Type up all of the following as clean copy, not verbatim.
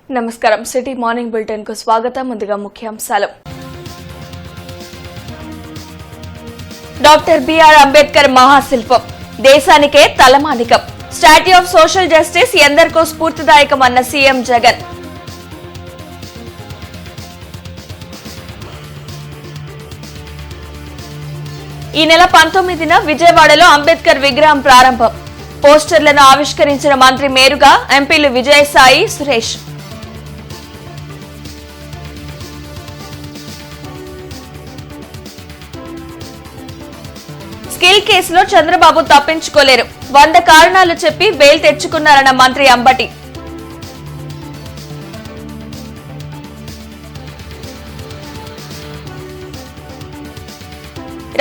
నమస్కారం. City morning bulletin కు స్వాగతం. ముందుగా ముఖ్యాంశాలు. డాక్టర్ బిఆర్ అంబేద్కర్ మహాశిల్పం దేశానికే తలమానికం. స్టాట్యూ ఆఫ్ సోషల్ జస్టిస్ ఎందరికో స్ఫూర్తిదాయకమన్న సీఎం జగన్. ఈ నెల 19న విజయవాడలో అంబేద్కర్ విగ్రహం ప్రారంభం. పోస్టర్లను ఆవిష్కరించిన మంత్రి మేరుగా ఎంపీలు విజయసాయి, సురేష్. స్కిల్ కేసులో చంద్రబాబు తప్పించుకోలేరు. 100 కారణాలు చెప్పి బెయిల్ తెచ్చుకున్నారన్న మంత్రి అంబటి.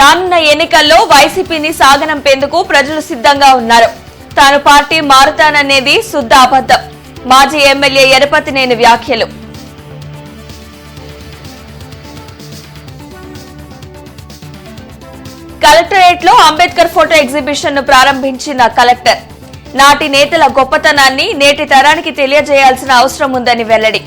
రానున్న ఎన్నికల్లో వైసీపీని సాగనంపేందుకు ప్రజలు సిద్ధంగా ఉన్నారు. తాను పార్టీ మారుతాననేది శుద్ధ అబద్దం. మాజీ ఎమ్మెల్యే ఎరపతినేని వ్యాఖ్యలు. కలెక్టరేట్ లో అంబేద్కర్ ఫోటో ఎగ్జిబిషన్ ను ప్రారంభించిన కలెక్టర్. నాటి నేతల గొప్పతనాన్ని నేటి తరానికి తెలియజేయాల్సిన అవసరం ఉందని వెల్లడి.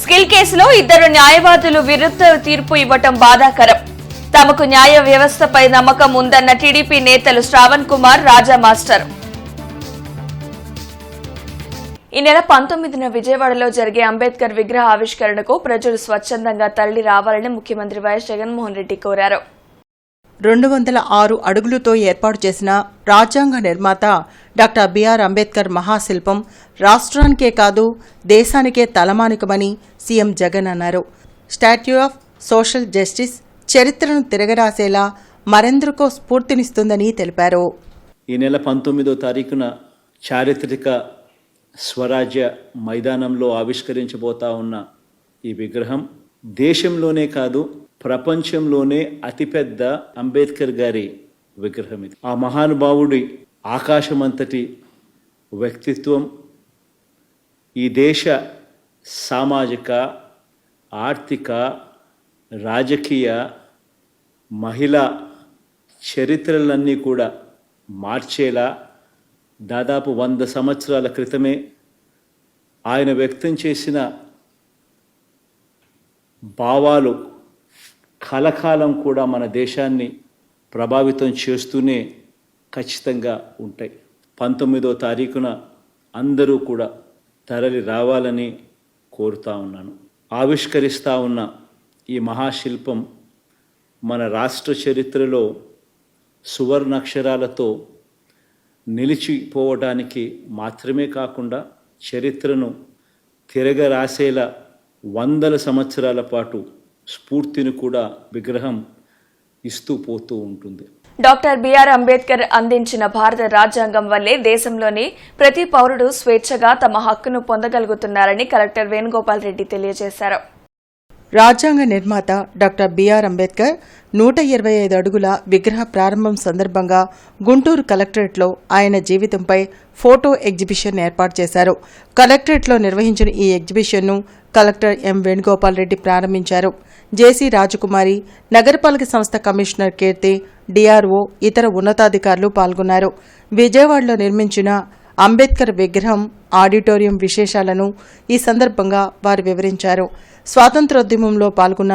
స్కిల్ కేసులో 2 న్యాయవాదులు విరుద్ధ తీర్పు ఇవ్వటం బాధాకరం. తమకు న్యాయ వ్యవస్థపై నమ్మకం ఉందన్న టీడీపీ నేతలు శ్రావణ్ కుమార్, రాజా మాస్టర్. ఈ నెల 19న విజయవాడలో జరిగే అంబేద్కర్ విగ్రహ ఆవిష్కరణకు ప్రజలు స్వచ్ఛందంగా తరలి రావాలని ముఖ్యమంత్రి వైఎస్ జగన్మోహన్ రెడ్డి కోరారు. 206 అడుగులతో ఏర్పాటు చేసిన రాజ్యాంగ నిర్మాత డాక్టర్ బిఆర్ అంబేద్కర్ మహాశిల్పం రాష్ట్రానికే కాదు దేశానికే తలమానికమని సీఎం జగన్ అన్నారు. స్టాట్యూ ఆఫ్ సోషల్ జస్టిస్ చరిత్రను తిరగరాసేలా మరెందరికో స్ఫూర్తినిస్తుందని తెలిపారు. ఈ నెల 19వ తారీఖున చారిత్రక స్వరాజ్య మైదానంలో ఆవిష్కరించబోతా ఉన్న ఈ విగ్రహం దేశంలోనే కాదు ప్రపంచంలోనే అతిపెద్ద అంబేద్కర్ గారి విగ్రహం ఇది. ఆ మహానుభావుడి ఆకాశమంతటి వ్యక్తిత్వం ఈ దేశ సామాజిక, ఆర్థిక, రాజకీయ, మహిళా చరిత్రలన్నీ కూడా మార్చేలా దాదాపు 100 సంవత్సరాల క్రితమే ఆయన వ్యక్తం చేసిన భావాలు కలకాలం కూడా మన దేశాన్ని ప్రభావితం చేస్తూనే ఖచ్చితంగా ఉంటాయి. 19వ తారీఖున అందరూ కూడా తరలి రావాలని కోరుతా ఉన్నాను. ఆవిష్కరిస్తూ ఉన్న ఈ మహాశిల్పం మన రాష్ట్ర చరిత్రలో సువర్ణాక్షరాలతో నిలిచిపోవడానికి మాత్రమే కాకుండా చరిత్రను తిరగరాసేలా 100 సంవత్సరాల పాటు స్ఫూర్తిని కూడా విగ్రహం ఇస్తూ పోతూ ఉంటుంది. డాక్టర్ బిఆర్ అంబేద్కర్ అందించిన భారత రాజ్యాంగం వల్లే దేశంలోని ప్రతి పౌరుడు స్వేచ్ఛగా తమ హక్కును పొందగలుగుతున్నారని కలెక్టర్ వేణుగోపాల్ రెడ్డి తెలియజేశారు. రాజ్యాంగ నిర్మాత డాక్టర్ బిఆర్ అంబేద్కర్ 125 అడుగుల విగ్రహ ప్రారంభం సందర్భంగా గుంటూరు కలెక్టరేట్లో ఆయన జీవితంపై ఫోటో ఎగ్జిబిషన్ ఏర్పాటు చేశారు. కలెక్టరేట్లో నిర్వహించిన ఈ ఎగ్జిబిషన్ను కలెక్టర్ ఎం వేణుగోపాల్ రెడ్డి ప్రారంభించారు. జేసీ రాజకుమారి, నగరపాలక సంస్థ కమిషనర్ కీర్తి, డిఆర్ఓ, ఇతర ఉన్నతాధికారులు పాల్గొన్నారు. విజయవాడలో నిర్మించిన అంబేద్కర్ విగ్రహం ఆడిటోరియం విశేషాలను ఈ సందర్భంగా వారు వివరించారు. స్వాతంత్రోద్యమంలో పాల్గొన్న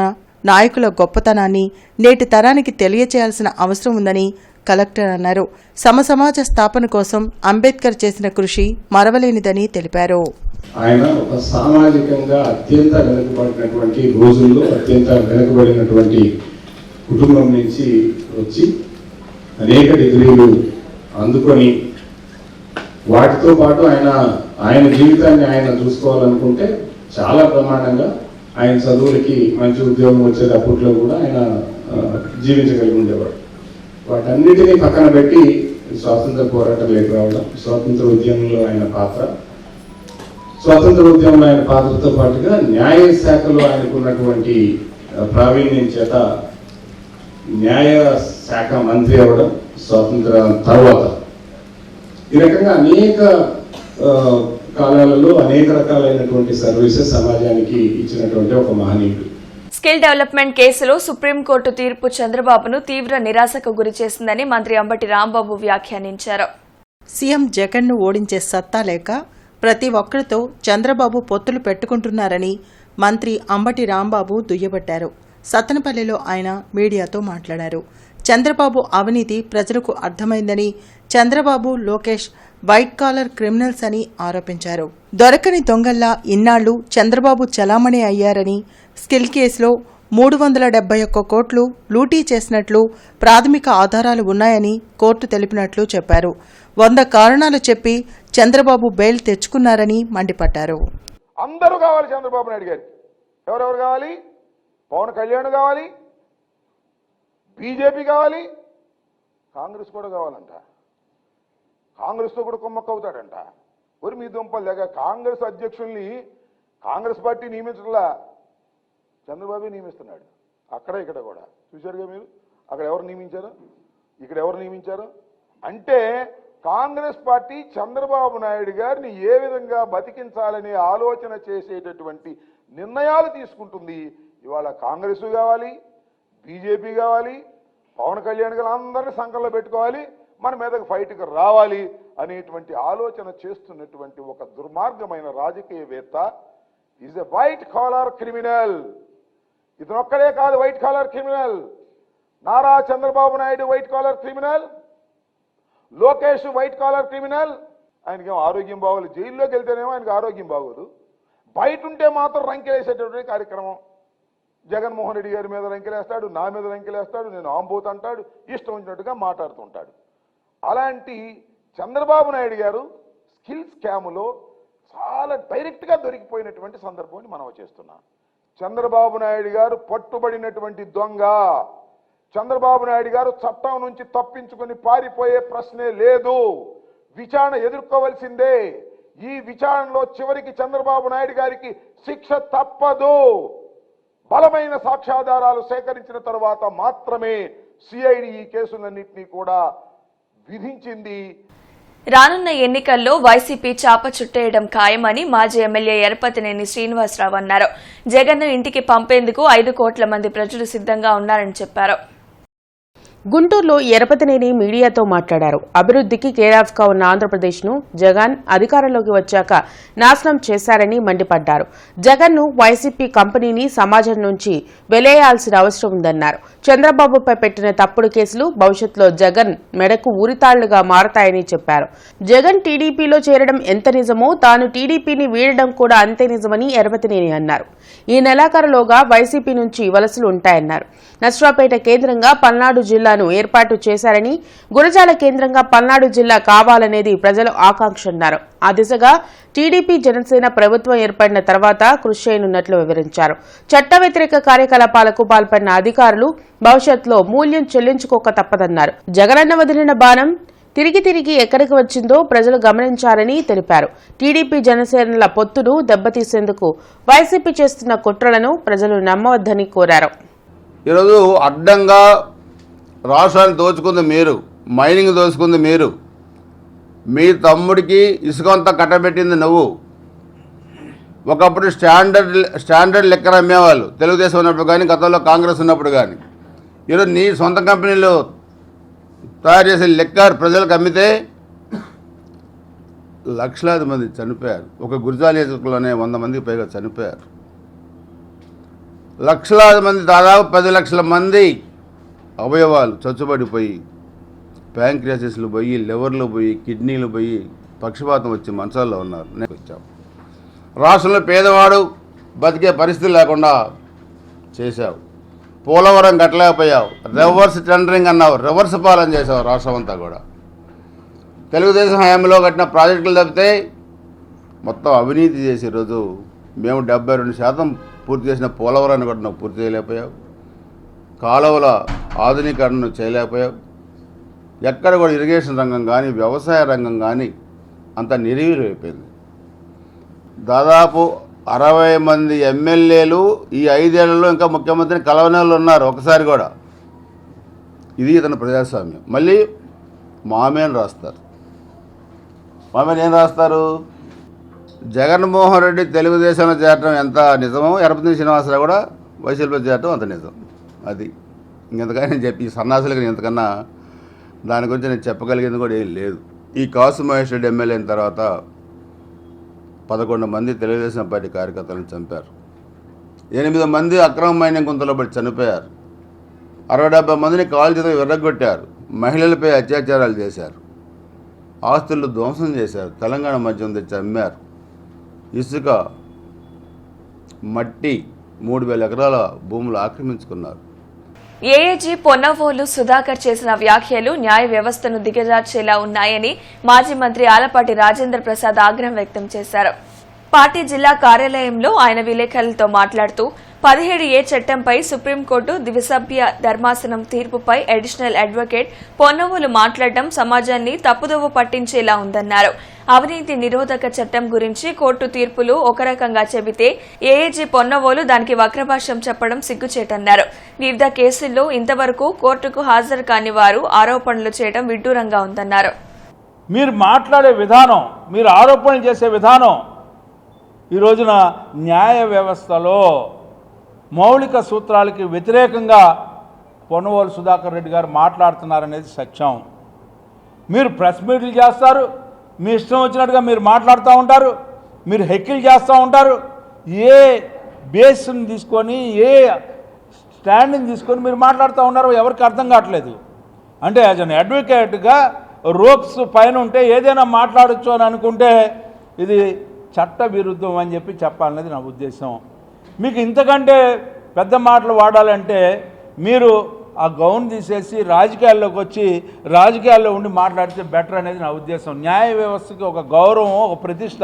నాయకుల గొప్పతనాన్ని నేటి తరానికి తెలియచేయాల్సిన అవసరం ఉందని కలెక్టర్ అన్నారు. సమసమాజ స్థాపన కోసం అంబేద్కర్ చేసిన కృషి మరవలేనిదని తెలిపారు. ఆయన ఒక సామాజికంగా అత్యంత వెనుకబడినటువంటి రోజుల్లో అత్యంత వెనుకబడినటువంటి కుటుంబం నుంచి వచ్చి అనేక డిగ్రీలు అందుకొని వాటితో పాటు ఆయన జీవితాన్ని ఆయన చూసుకోవాలనుకుంటే చాలా ప్రమాణంగా ఆయన చదువులకి మంచి ఉద్యోగం వచ్చేది అప్పట్లో కూడా ఆయన జీవించగలిగి ఉండేవాడు. వాటన్నిటినీ పక్కన పెట్టి స్వాతంత్ర పోరాటంలోకి రావడం, స్వాతంత్ర ఉద్యమంలో ఆయన పాత్ర, స్వాతంత్ర ఉద్యమంలో ఆయన పాత్రతో పాటుగా న్యాయ శాఖలో ఆయనకున్నటువంటి ప్రావీణ్యం చేత న్యాయ శాఖ మంత్రి అవ్వడం స్వాతంత్రం తర్వాత. ఈ రకంగా అనేక కాలాలలో అనేక రకాలైనటువంటి సర్వీసెస్ సమాజానికి ఇచ్చినటువంటి ఒక మహనీయుడు. స్కిల్ డెవలప్మెంట్ కేసులో సుప్రీంకోర్టు తీర్పు చంద్రబాబును తీవ్ర నిరాశకు గురిచేసిందని మంత్రి అంబటి రాంబాబు వ్యాఖ్యానించారు. సీఎం జగన్ను ఓడించే సత్తా లేక ప్రతి ఒక్కరితో చంద్రబాబు పొత్తులు పెట్టుకుంటున్నారని మంత్రి అంబటి రాంబాబు దుయ్యబట్టారు. సత్తెనపల్లిలో ఆయన మీడియాతో మాట్లాడారు. చంద్రబాబు అవినీతి ప్రజలకు అర్థమైందని, Chandrababu, Lokesh white caller criminals అని ఆరోపించారు. దొరకని దొంగల్లా ఇన్నాళ్లు చంద్రబాబు చలామణి అయ్యారని, స్కిల్ కేసులో 371 కోట్లు లూటీ చేసినట్లు ప్రాథమిక ఆధారాలు ఉన్నాయని కోర్టు తెలిపినట్లు చెప్పారు. 100 కారణాలు చెప్పి చంద్రబాబు బెయిల్ తెచ్చుకున్నారని మండిపడ్డారు. అందరూ కావాలి చంద్రబాబు నాయుడు గారికి. ఎవరెవరు కావాలి? పవన్ కళ్యాణ్ కావాలి, బీజేపీ కావాలి, కాంగ్రెస్ కూడా కావాలంట. కాంగ్రెస్తో కూడా కుమ్మక్కవుతాడంట. మరి మీ దుంపలు లేక కాంగ్రెస్ అధ్యక్షుల్ని కాంగ్రెస్ పార్టీ నియమించట్లా, చంద్రబాబు నియమిస్తున్నాడు. అక్కడ ఇక్కడ కూడా చూశారుగా మీరు. అక్కడ ఎవరు నియమించారు, ఇక్కడ ఎవరు నియమించారు అంటే కాంగ్రెస్ పార్టీ చంద్రబాబు నాయుడు గారిని ఏ విధంగా బతికించాలనే ఆలోచన చేసేటటువంటి నిర్ణయాలు తీసుకుంటుంది. ఇవాళ కాంగ్రెస్ కావాలి, బీజేపీ కావాలి, పవన్ కళ్యాణ్ గారు అందరినీ సంకల్లో పెట్టుకోవాలి, మన మీదకి ఫైట్కి రావాలి అనేటువంటి ఆలోచన చేస్తున్నటువంటి ఒక దుర్మార్గమైన రాజకీయవేత్త is a white collar criminal. ఇతనొక్కడే కాదు white collar criminal. Nara Chandrababu Naidu white collar criminal, Lokesh white collar criminal. ఆయనకేమో ఆరోగ్యం బాగోలేదు. జైల్లోకి వెళ్తేనేమో ఆయనకు ఆరోగ్యం బాగోదు, బయట ఉంటే మాత్రం రంకెలేసేటటువంటి కార్యక్రమం. జగన్మోహన్ రెడ్డి గారి మీద రంకెలేస్తాడు, నా మీద రంకెలేస్తాడు, నేను ఆంబోత్ అంటాడు, ఇష్టం వచ్చినట్టుగా మాట్లాడుతుంటాడు. అలాంటి చంద్రబాబు నాయుడు గారు స్కిల్ స్కామ్లో చాలా డైరెక్ట్గా దొరికిపోయినటువంటి సందర్భాన్ని మనం చేస్తున్నాం. చంద్రబాబు నాయుడు గారు పట్టుబడినటువంటి దొంగ. చంద్రబాబు నాయుడు గారు చట్టం నుంచి తప్పించుకుని పారిపోయే ప్రశ్నే లేదు. విచారణ ఎదుర్కోవలసిందే. ఈ విచారణలో చివరికి చంద్రబాబు నాయుడు గారికి శిక్ష తప్పదు. బలమైన సాక్ష్యాధారాలు సేకరించిన తర్వాత మాత్రమే సిఐడి ఈ కేసులన్నింటినీ కూడా విధించింది. రానున్న ఎన్నికల్లో వైసీపీ చాప చుట్టేయడం ఖాయమని మాజీ ఎమ్మెల్యే ఎరపతినేని శ్రీనివాసరావు అన్నారు. జగన్ను ఇంటికి పంపేందుకు 5 కోట్ల మంది ప్రజలు సిద్ధంగా ఉన్నారని చెప్పారు. గుంటూరులో ఎరపతినేని మీడియాతో మాట్లాడారు. అభివృద్ధికి కేరాఫ్గా ఉన్న ఆంధ్రప్రదేశ్ను జగన్ అధికారంలోకి వచ్చాక నాశనం చేశారని మండిపడ్డారు. జగన్ను వైసీపీ కంపెనీని సమాజం నుంచి వెలేయాల్సిన అవసరం ఉందన్నారు. చంద్రబాబుపై పెట్టిన తప్పుడు కేసులు భవిష్యత్తులో జగన్ మెడకు ఉరితాళ్లుగా మారతాయని చెప్పారు. జగన్ టీడీపీలో చేరడం ఎంత నిజమో తాను టీడీపీని వీడడం కూడా అంతే నిజమని ఎరపతినేని అన్నారు. ఈ నెలాఖరులోగా వైసీపీ నుంచి వలసలు ఉంటాయన్నారు. నర్సరావుపేట కేంద్రంగా పల్నాడు జిల్లాను ఏర్పాటు చేశారని, గురజాల కేంద్రంగా పల్నాడు జిల్లా కావాలనేది ప్రజల ఆకాంక్ష అన్నారు. ఆ దిశగా టీడీపీ జనసేన ప్రభుత్వం ఏర్పడిన తర్వాత కృషి చేయనున్నట్లు వివరించారు. చట్ట వ్యతిరేక కార్యకలాపాలకు పాల్పడిన అధికారులు భవిష్యత్తులో మూల్యం చెల్లించుకోక తప్పదన్నారు. జగనన్న వదిలిన బాణం తిరిగి ఎక్కడికి వచ్చిందో ప్రజలు గమనించారని తెలిపారు. టీడీపీ జనసేనల పొత్తును దెబ్బతీసేందుకు వైసీపీ చేస్తున్న కుట్రలను ప్రజలు నమ్మవద్దని కోరారు. ఈరోజు అడ్డంగా రాష్ట్రాన్ని దోచుకుంది మీరు, మైనింగ్ దోచుకుంది మీరు, మీ తమ్ముడికి ఇసుకంతా కట్టబెట్టింది నువ్వు. ఒకప్పుడు స్టాండర్డ్ లెక్కర్ అమ్మేవాళ్ళు తెలుగుదేశం ఉన్నప్పుడు కానీ, గతంలో కాంగ్రెస్ ఉన్నప్పుడు కానీ. ఈరోజు నీ సొంత కంపెనీలు తయారు చేసే లెక్కర్ ప్రజలకు అమ్మితే లక్షలాది మంది చనిపోయారు. ఒక గురజాల నియోజకవర్గంలోనే 100 మందికి పైగా చనిపోయారు. లక్షలాది మంది, దాదాపు 10 లక్షల మంది అవయవాలు చచ్చుబడిపోయి, ప్యాంక్రియాసిస్లు పోయి, లివర్లు పోయి, కిడ్నీలు పోయి, పక్షపాతం వచ్చి మంచాల్లో ఉన్నారు. నేను వచ్చాం. రాష్ట్రంలో పేదవాడు బతికే పరిస్థితి లేకుండా చేశావు. పోలవరం కట్టలేకపోయావు. రివర్స్ టెండరింగ్ అన్నావు, రివర్స్ పాలన చేసావు రాష్ట్రం అంతా కూడా. తెలుగుదేశం హయాంలో కట్టిన ప్రాజెక్టులు తప్పితే మొత్తం అవినీతి చేసే రోజు మేము 72% పూర్తి చేసిన పోలవరాన్ని కూడా నువ్వు పూర్తి చేయలేకపోయావు. కాలువల ఆధునీకరణను చేయలేకపోయావు. ఎక్కడ కూడా ఇరిగేషన్ రంగం కానీ, వ్యవసాయ రంగం కానీ అంత నిర్వీర్యమైపోయింది. దాదాపు 60 మంది ఎమ్మెల్యేలు ఈ 5 ఏళ్లలో ఇంకా ముఖ్యమంత్రిని కలవని వాళ్ళు ఉన్నారు ఒకసారి కూడా. ఇది ఇతను ప్రజాస్వామ్యం. మళ్ళీ మామేని రాస్తారు. మామేని ఏం రాస్తారు? జగన్మోహన్ రెడ్డి తెలుగుదేశంలో చేరడం ఎంత నిజమో ఎరపతినేని శ్రీనివాసరావు కూడా వైసీపీలో చేరటం అంత నిజం. అది ఇంకెంతకన్నా నేను చెప్పి ఈ సన్నాసులకి ఇంతకన్నా దాని గురించి నేను చెప్పగలిగింది కూడా ఏం లేదు. ఈ కాసు మహేష్ రెడ్డి ఎమ్మెల్యే అయిన తర్వాత 11 మంది తెలుగుదేశం పార్టీ కార్యకర్తలను చంపారు. 8 మంది అక్రమ మైనింగ్ గుంతలో పడి చనిపోయారు. 60-70 మందిని కాలు చేతులు విర్రగొట్టారు. మహిళలపై అత్యాచారాలు చేశారు. ఆస్తులు ధ్వంసం చేశారు. తెలంగాణ మద్యం తెచ్చి అమ్మారు. ఇసుక, మట్టి 3000 ఎకరాల భూములు ఆక్రమించుకున్నారు. ఏఏజీ పొన్నవోలు సుధాకర్ చేసిన వ్యాఖ్యలు న్యాయ వ్యవస్థను దిగజార్చేలా ఉన్నాయని మాజీ మంత్రి ఆలపాటి రాజేంద్ర ప్రసాద్ ఆగ్రహం వ్యక్తం చేశారు. పార్టీ జిల్లా కార్యాలయంలో ఆయన విలేకరులతో మాట్లాడుతూ 17A చట్టంపై సుప్రీంకోర్టు ద్విసభ్య ధర్మాసనం తీర్పుపై అడిషనల్ అడ్వకేట్ పొన్నవోలు మాట్లాడడం సమాజాన్ని తప్పుదోవ పట్టించేలా ఉందన్నారు. అవినీతి నిరోధక చట్టం గురించి కోర్టు తీర్పులు ఒక రకంగా చెబితే ఏఏజీ పొన్నవోలు దానికి వక్రభాష్యం చెప్పడం సిగ్గుచేటన్నారు. వివిధ కేసుల్లో ఇంతవరకు కోర్టుకు హాజరు కాని వారు ఆరోపణలు చేయడం విడ్డూరంగా ఉందన్నారు. మీరు మాట్లాడే విధానం, మీరు ఆరోపణలు చేసే విధానం ఈ రోజున న్యాయ వ్యవస్థలో మౌలిక సూత్రాలకి వ్యతిరేకంగా పొన్నవోలు సుధాకర్ రెడ్డి గారు మాట్లాడుతున్నారనేది సత్యం. మీరు ప్రెస్ మీట్లు చేస్తారు, మీ ఇష్టం వచ్చినట్టుగా మీరు మాట్లాడుతూ ఉంటారు, మీరు హెక్కిలు చేస్తూ ఉంటారు. ఏ బేస్ని తీసుకొని, ఏ స్టాండ్ని తీసుకొని మీరు మాట్లాడుతూ ఉన్నారో ఎవరికి అర్థం కావట్లేదు. అంటే యాజ్ అన్ అడ్వకేట్గా రోప్స్ పైన ఉంటే ఏదైనా మాట్లాడచ్చు అని అనుకుంటే ఇది చట్ట విరుద్ధం అని చెప్పి చెప్పాలనేది నా ఉద్దేశం. మీకు ఇంతకంటే పెద్ద మాటలు వాడాలంటే మీరు ఆ గౌన్ తీసేసి రాజకీయాల్లోకి వచ్చి రాజకీయాల్లో ఉండి మాట్లాడితే బెటర్ అనేది నా ఉద్దేశం. న్యాయ వ్యవస్థకి ఒక గౌరవం, ఒక ప్రతిష్ట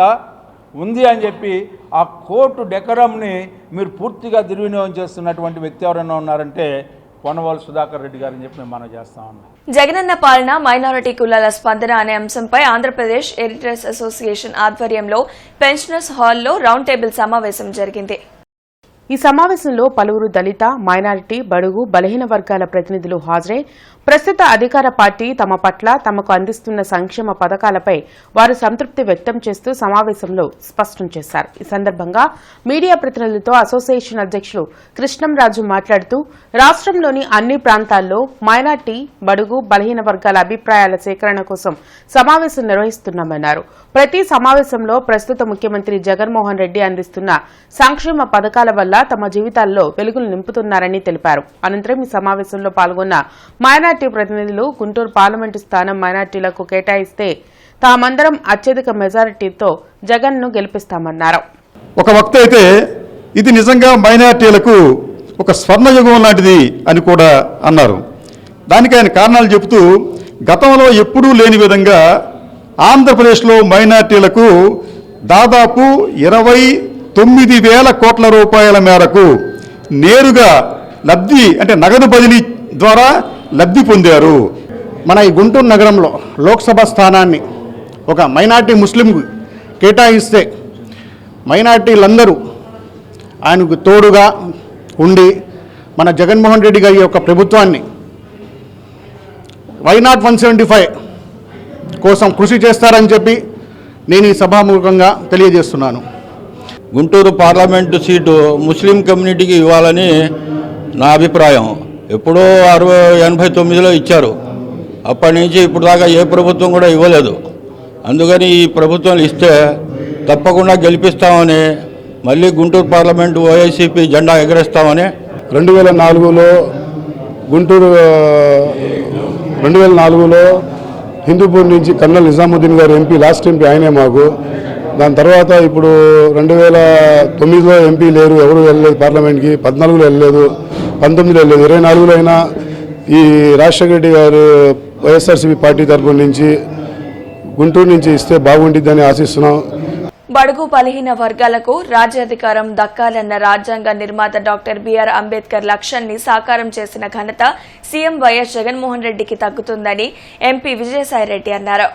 ఉంది అని చెప్పి ఆ కోర్టు డెకరంని మీరు పూర్తిగా దుర్వినియోగం చేస్తున్నటువంటి వ్యక్తి ఎవరైనా ఉన్నారంటే పొన్నవోలు సుధాకర్ రెడ్డి గారని చెప్పి మేము మనం చేస్తా ఉన్నాం. జగనన్న పాలన మైనారిటీ కులాల స్పందన అనే అంశంపై ఆంధ్రప్రదేశ్ ఎడిటర్స్ అసోసియేషన్ ఆధ్వర్యంలో పెన్షనర్స్ హాల్లో రౌండ్ టేబుల్ సమావేశం జరిగింది. ఈ సమావేశంలో పలువురు దళిత, మైనారిటీ, బడుగు, బలహీన వర్గాల ప్రతినిధులు హాజరై ప్రస్తుత అధికార పార్టీ తమ పట్ల తమకు అందిస్తున్న సంక్షేమ పథకాలపై వారు సంతృప్తి వ్యక్తం చేస్తూ సమావేశంలో స్పష్టం చేశారు. ఈ సందర్భంగా మీడియా ప్రతినిధులతో అసోసియేషన్ అధ్యక్షులు కృష్ణంరాజు మాట్లాడుతూ రాష్ట్రంలోని అన్ని ప్రాంతాల్లో మైనార్టీ, బడుగు, బలహీన వర్గాల అభిప్రాయాల సేకరణ కోసం సమావేశం నిర్వహిస్తున్నామన్నారు. ప్రతి సమావేశంలో ప్రస్తుత ముఖ్యమంత్రి జగన్మోహన్ రెడ్డి అందిస్తున్న సంక్షేమ పథకాల వల్ల తమ జీవితాల్లో వెలుగులు నింపుతున్నారని తెలిపారు. అనంతరం ఈ సమావేశంలో పాల్గొన్న మైనార్టీ ప్రతినిధులు గుంటూరు పార్లమెంటు స్థానం మైనార్టీలకు కేటాయిస్తే తామందరం అత్యధిక మెజారిటీతో జగన్ ను గెలిపిస్తామన్నారు. ఒక వక్త అయితే ఇది నిజంగా మైనార్టీలకు ఒక స్వర్ణయుగం లాంటిది అని కూడా అన్నారు. దానికి ఆయన కారణాలు చెబుతూ గతంలో ఎప్పుడూ లేని విధంగా ఆంధ్రప్రదేశ్లో మైనార్టీలకు దాదాపు 29,000 కోట్ల రూపాయల మేరకు నేరుగా లబ్ధి, అంటే నగదు బదిలీ ద్వారా లబ్ధి పొందారు. మన ఈ గుంటూరు నగరంలో లోక్సభ స్థానాన్ని ఒక మైనార్టీ ముస్లింకు కేటాయిస్తే మైనార్టీలందరూ ఆయనకు తోడుగా ఉండి మన జగన్మోహన్ రెడ్డి గారి యొక్క ప్రభుత్వాన్ని వైనాట్ 175 కోసం కృషి చేస్తారని చెప్పి నేను ఈ సభాముఖంగా తెలియజేస్తున్నాను. గుంటూరు పార్లమెంటు సీటు ముస్లిం కమ్యూనిటీకి ఇవ్వాలని నా అభిప్రాయం. ఎప్పుడో 89లో ఇచ్చారు. అప్పటి నుంచి ఇప్పుడు దాకా ఏ ప్రభుత్వం కూడా ఇవ్వలేదు. అందుకని ఈ ప్రభుత్వం ఇస్తే తప్పకుండా గెలిపిస్తామని, మళ్ళీ గుంటూరు పార్లమెంటు వైసీపీ జెండా ఎగరేస్తామని 2004లో గుంటూరు 2004లో హిందూపూర్ నుంచి కర్నల్ నిజాముద్దీన్ గారు ఎంపీ, లాస్ట్ ఎంపీ ఆయనే మాకు. దాని తర్వాత ఇప్పుడు 2009లో ఎంపీ లేరు, ఎవరు వెళ్ళలేదు పార్లమెంట్కి. 14లో వెళ్ళలేదు, 19లో వెళ్ళలేదు, 24లో అయినా ఈ రాజశేఖర రెడ్డి గారు వైఎస్ఆర్సీపీ పార్టీ తరఫు నుంచి గుంటూరు నుంచి ఇస్తే బాగుంటుందని ఆశిస్తున్నాం. బడుగు బలహీన వర్గాలకు రాజ్యాధికారం దక్కాలన్న రాజ్యాంగ నిర్మాత డాక్టర్ బిఆర్ అంబేద్కర్ లక్ష్యాన్ని సాకారం చేసిన ఘనత సీఎం వైఎస్ జగన్మోహన్ రెడ్డికి దక్కుతుందని ఎంపీ విజయసాయిరెడ్డి అన్నారు.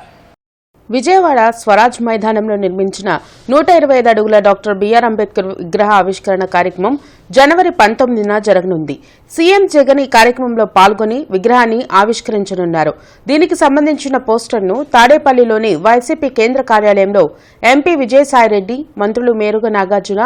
విజయవాడ స్వరాజ్ మైదానంలో నిర్మించిన 125 అడుగుల డాక్టర్ బిఆర్ అంబేద్కర్ విగ్రహ ఆవిష్కరణ కార్యక్రమం జనవరి 19న జరగనుంది. సీఎం జగన్ ఈ కార్యక్రమంలో పాల్గొని విగ్రహాన్ని ఆవిష్కరించనున్నారు. దీనికి సంబంధించిన పోస్టర్ను తాడేపల్లిలోని వైసీపీ కేంద్ర కార్యాలయంలో ఎంపీ విజయసాయిరెడ్డి, మంత్రులు మేరుగ నాగార్జున,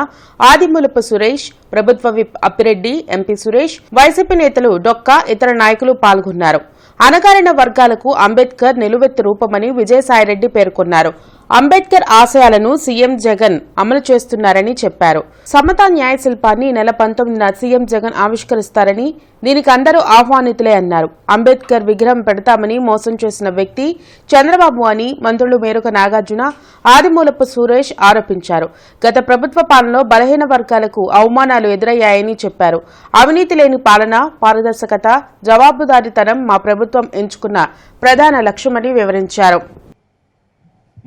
ఆదిమూలపు సురేష్, ప్రభుత్వ whip Appireddy, MP Suresh, YCP నేతలు డొక్కా, ఇతర నాయకులు పాల్గొన్నారు. అణగారిన వర్గాలకు అంబేద్కర్ నిలువెత్తు రూపమని విజయసాయిరెడ్డి పేర్కొన్నారు. అంబేద్కర్ ఆశయాలను సీఎం జగన్ అమలు చేస్తున్నారని చెప్పారు. సమతా న్యాయ శిల్పాన్ని నెల 19న సీఎం జగన్ ఆవిష్కరిస్తారని, దీనికి అందరూ ఆహ్వానితులే అన్నారు. అంబేద్కర్ విగ్రహం పెడతామని మోసం చేసిన వ్యక్తి చంద్రబాబు అని మంత్రులు మేరుక నాగార్జున, ఆదిమూలపు సురేష్ ఆరోపించారు. గత ప్రభుత్వ పాలనలో బలహీన వర్గాలకు అవమానాలు ఎదురయ్యాయని చెప్పారు. అవినీతి లేని పాలన, పారదర్శకత, జవాబుదారీతనం మా ప్రభుత్వం ఎంచుకున్న ప్రధాన లక్ష్యమని వివరించారు.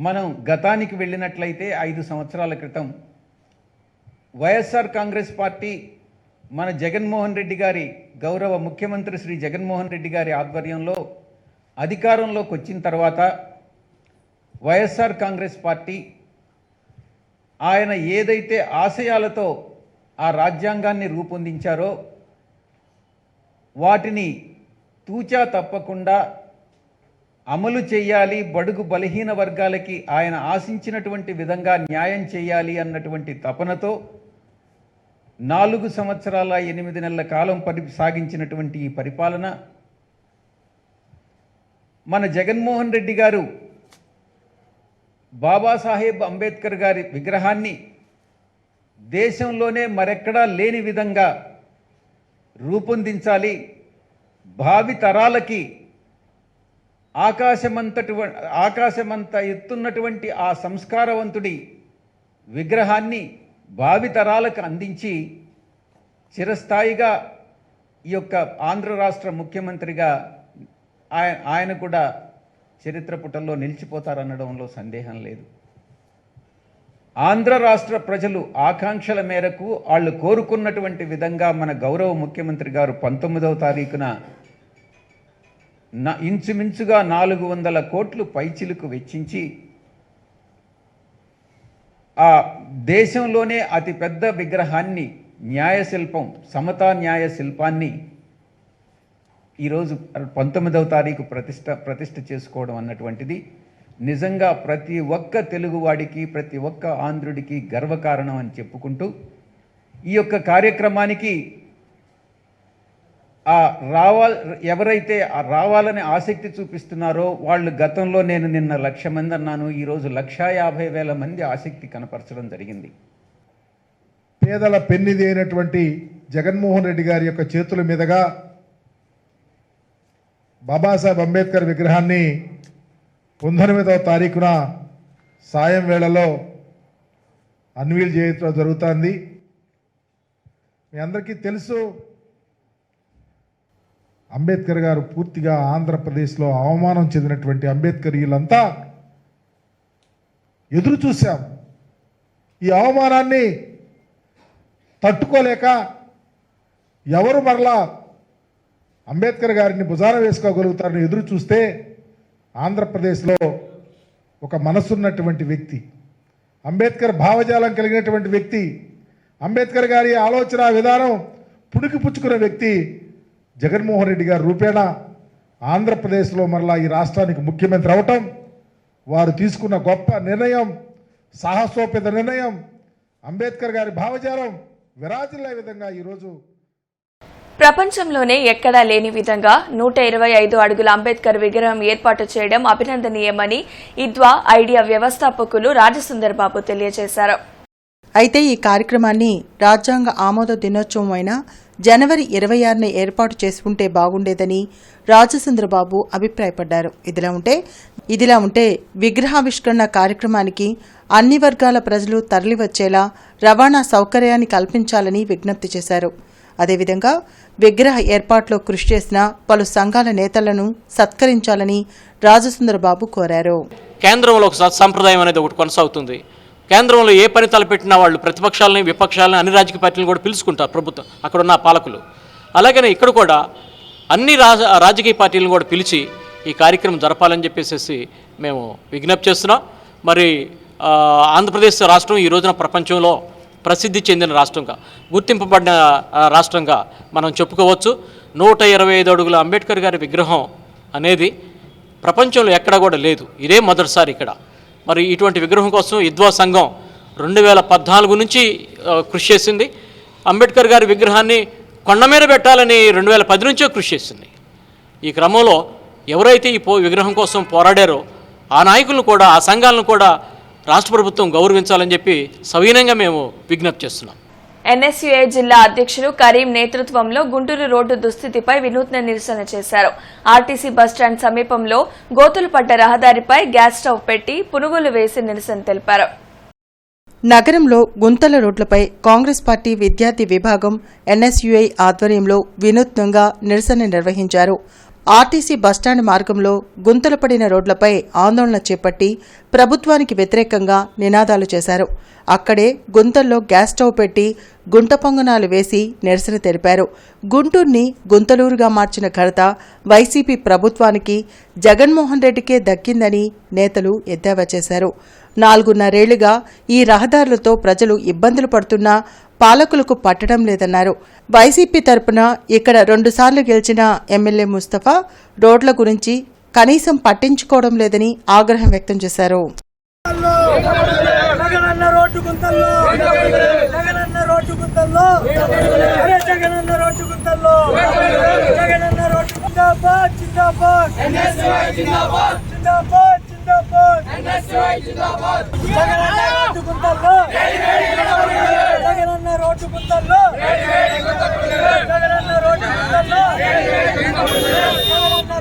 మనం గతానికి వెళ్ళినట్లయితే 5 సంవత్సరాల క్రితం వైఎస్ఆర్ కాంగ్రెస్ పార్టీ మన జగన్మోహన్ రెడ్డి గారి గౌరవ ముఖ్యమంత్రి శ్రీ జగన్మోహన్ రెడ్డి గారి ఆధ్వర్యంలో అధికారంలోకి వచ్చిన తర్వాత వైఎస్ఆర్ కాంగ్రెస్ పార్టీ ఆయన ఏదైతే ఆశయాలతో ఆ రాజ్యాంగాన్ని రూపొందించారో వాటిని తూచా తప్పకుండా అమలు చేయాలి, బడుగు బలహీన వర్గాలకి ఆయన ఆశించినటువంటి విధంగా న్యాయం చేయాలి అన్నటువంటి తపనతో 4 సంవత్సరాల 8 నెలల కాలం సాగించినటువంటి ఈ పరిపాలన మన జగన్మోహన్ రెడ్డి గారు బాబాసాహెబ్ అంబేద్కర్ గారి విగ్రహాన్ని దేశంలోనే మరెక్కడా లేని విధంగా రూపొందించాలి, భావి తరాలకి ఆకాశమంత ఎత్తున్నటువంటి ఆ సంస్కారవంతుడి విగ్రహాన్ని భావితరాలకు అందించి చిరస్థాయిగా ఈ యొక్క ఆంధ్ర రాష్ట్ర ముఖ్యమంత్రిగా ఆయన కూడా చరిత్ర పుటల్లో నిలిచిపోతారనడంలో సందేహం లేదు. ఆంధ్ర రాష్ట్ర ప్రజలు ఆకాంక్షల మేరకు వాళ్ళు కోరుకున్నటువంటి విధంగా మన గౌరవ ముఖ్యమంత్రి గారు 19వ తారీఖున ఇంచుమించుగా 400 కోట్లు పైచిలుకు వెచ్చించి ఆ దేశంలోనే అతిపెద్ద విగ్రహాన్ని, న్యాయశిల్పం, సమతా న్యాయ శిల్పాన్ని ఈరోజు 19వ తారీఖు ప్రతిష్ఠ చేసుకోవడం అన్నటువంటిది నిజంగా ప్రతి ఒక్క తెలుగువాడికి, ప్రతి ఒక్క ఆంధ్రుడికి గర్వకారణం అని చెప్పుకుంటూ ఈ యొక్క కార్యక్రమానికి ఎవరైతే రావాలని ఆసక్తి చూపిస్తున్నారో వాళ్ళు గతంలో నేను నిన్న 1,00,000 మంది అన్నాను, ఈరోజు 1,50,000 మంది ఆసక్తి కనపరచడం జరిగింది. పేదల పెన్నిది అయినటువంటి జగన్మోహన్ రెడ్డి గారి యొక్క చేతుల మీదుగా బాబాసాహెబ్ అంబేద్కర్ విగ్రహాన్ని 19వ తారీఖున సాయం వేళలో అన్వీల్ చేయడం జరుగుతుంది. మీ అందరికీ తెలుసు, అంబేద్కర్ గారు పూర్తిగా ఆంధ్రప్రదేశ్లో అవమానం చెందినటువంటి అంబేద్కరీయులంతా ఎదురు చూశాం. ఈ అవమానాన్ని తట్టుకోలేక ఎవరు మరలా అంబేద్కర్ గారిని భుజాన వేసుకోగలుగుతారని ఎదురు చూస్తే ఆంధ్రప్రదేశ్లో ఒక మనసున్నటువంటి వ్యక్తి, అంబేద్కర్ భావజాలం కలిగినటువంటి వ్యక్తి, అంబేద్కర్ గారి ఆలోచన విధానం పుణికిపుచ్చుకున్న వ్యక్తి జగన్మోహన్ రెడ్డి గారి రూపేణా ఆంధ్రప్రదేశ్లో మరలా ఈ రాష్ట్రానికి ముఖ్యమంత్రి అవటం, వారు తీసుకున్న గొప్ప నిర్ణయం, సాహసోపేత నిర్ణయం, అంబేద్కర్ గారి భావజాలం విరాజిల్లే విధంగా ఈరోజు ప్రపంచంలోనే ఎక్కడా లేని విధంగా 125 అడుగుల అంబేద్కర్ విగ్రహం ఏర్పాటు చేయడం అభినందనీయమని ఇద్వా ఐడియా వ్యవస్థాపకులు రాజసుందర్ బాబు తెలియజేశారు. అయితే ఈ కార్యక్రమాన్ని రాజ్యాంగ ఆమోద దినోత్సవం అయిన జనవరి 26న ఏర్పాటు చేసుకుంటే బాగుండేదని రాజసుందరబాబు అభిప్రాయపడ్డారు. ఇదిలా ఉంటే విగ్రహావిష్కరణ కార్యక్రమానికి అన్ని వర్గాల ప్రజలు తరలివచ్చేలా రవాణా సౌకర్యాన్ని కల్పించాలని విజ్ఞప్తి చేశారు. అదేవిధంగా విగ్రహ ఏర్పాట్లో కృషి చేసిన పలు సంఘాల నేతలను సత్కరించాలని రాజసుందరబాబు కోరారు. కేంద్రంలో ఒక సంప్రదాయం అనేది ఒకటి కొనసాగుతుంది. కేంద్రంలో ఏ పని తలపెట్టినా వాళ్ళు ప్రతిపక్షాలని, విపక్షాలని, అన్ని రాజకీయ పార్టీలను కూడా పిలుచుకుంటారు ప్రభుత్వం, అక్కడ ఉన్న పాలకులు. అలాగనే ఇక్కడ కూడా అన్ని రాజకీయ పార్టీలను కూడా పిలిచి ఈ కార్యక్రమం జరపాలని చెప్పేసి మేము విజ్ఞప్తి చేస్తున్నాం. మరి ఆంధ్రప్రదేశ్ రాష్ట్రం ఈ రోజున ప్రపంచంలో ప్రసిద్ధి చెందిన రాష్ట్రంగా, గుర్తింపబడిన రాష్ట్రంగా మనం చెప్పుకోవచ్చు. 125 అడుగుల అంబేద్కర్ గారి విగ్రహం అనేది ప్రపంచంలో ఎక్కడ కూడా లేదు, ఇదే మొదటిసారి ఇక్కడ. మరి ఇటువంటి విగ్రహం కోసం ఇద్వా సంఘం 2014 నుంచి కృషి చేసింది. అంబేద్కర్ గారి విగ్రహాన్ని కొండ మీద పెట్టాలని 2010 నుంచే కృషి చేసింది. ఈ క్రమంలో ఎవరైతే ఈ విగ్రహం కోసం పోరాడారో ఆ నాయకులను కూడా, ఆ సంఘాలను కూడా రాష్ట్ర ప్రభుత్వం గౌరవించాలని చెప్పి సవినయంగా మేము విజ్ఞప్తి చేస్తున్నాం. ఎన్ఎస్యుఐ జిల్లా అధ్యక్షులు కరీం నేతృత్వంలో గుంటూరు రోడ్డు దుస్థితిపై వినూత్న నిరసన చేశారు. ఆర్టీసీ బస్టాండ్ సమీపంలో గోతులు పడ్డ రహదారిపై గ్యాస్ స్టవ్ పెట్టి పునుగులు వేసి నిరసన తెలిపారు. నగరంలో గుంతల రోడ్లపై కాంగ్రెస్ పార్టీ విద్యార్థి విభాగం ఎన్ఎస్యుఐ ఆధ్వర్యంలో వినూత్నంగా నిరసన నిర్వహించారు. ఆర్టీసీ బస్టాండ్ మార్గంలో గుంతలు పడిన రోడ్లపై ఆందోళన చేపట్టి ప్రభుత్వానికి వ్యతిరేకంగా నినాదాలు చేశారు. అక్కడే గుంతల్లో గ్యాస్ స్టవ్ పెట్టి గుంట పొంగనాలు వేసి నిరసన తెలిపారు. గుంటూరుని గుంతలూరుగా మార్చిన ఘనత వైసీపీ ప్రభుత్వానికి, జగన్మోహన్ రెడ్డికే దక్కిందని నేతలు ఎద్దేవా చేశారు. 4.5 ఈ రహదారులతో ప్రజలు ఇబ్బందులు పడుతున్నా పాలకులకు పట్టడం లేదన్నారు. వైసీపీ తరపున ఇక్కడ 2 సార్లు గెలిచిన ఎమ్మెల్యే ముస్తఫా రోడ్ల గురించి కనీసం పట్టించుకోవడం లేదని ఆగ్రహం వ్యక్తం చేశారు.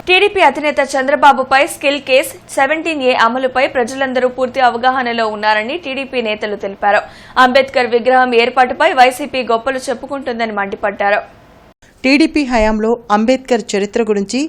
టీడీపీ అధినేత చంద్రబాబుపై స్కిల్ కేస్ 17A అమలుపై ప్రజలందరూ పూర్తి అవగాహనలో ఉన్నారని టీడీపీ నేతలు తెలిపారు. అంబేద్కర్ విగ్రహం ఏర్పాటుపై వైసీపీ గొప్పలు చెప్పుకుంటుందని మండిపడ్డారు. టీడీపీ హయాంలో అంబేద్కర్ చరిత్ర గురించి